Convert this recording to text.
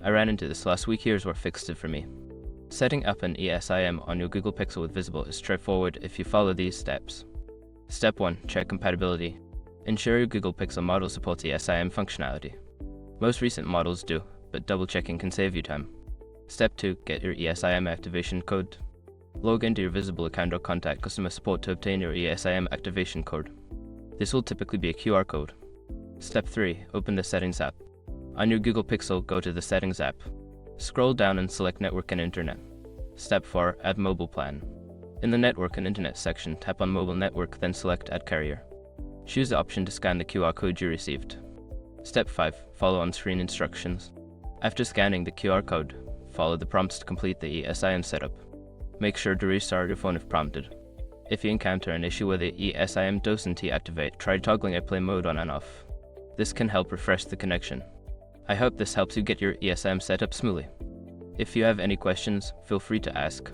I ran into this last week. Here's what fixed it for me. Setting up an ESIM on your Google Pixel with Visible is straightforward if you follow these steps. Step 1. Check compatibility. Ensure your Google Pixel model supports ESIM functionality. Most recent models do, but double-checking can save you time. Step 2. Get your ESIM activation code. Log into your Visible account or contact customer support to obtain your ESIM activation code. This will typically be a QR code. Step 3. Open the Settings app. On your Google Pixel, go to the Settings app. Scroll down and select Network and Internet. Step 4. Add mobile plan. In the Network and Internet section, tap on Mobile Network, then select Add Carrier. Choose the option to scan the QR code you received. Step 5. Follow on-screen instructions. After scanning the QR code, follow the prompts to complete the ESIM setup. Make sure to restart your phone if prompted. If you encounter an issue where the ESIM doesn't activate, try toggling airplane mode on and off. This can help refresh the connection. I hope this helps you get your ESIM set up smoothly. If you have any questions, feel free to ask.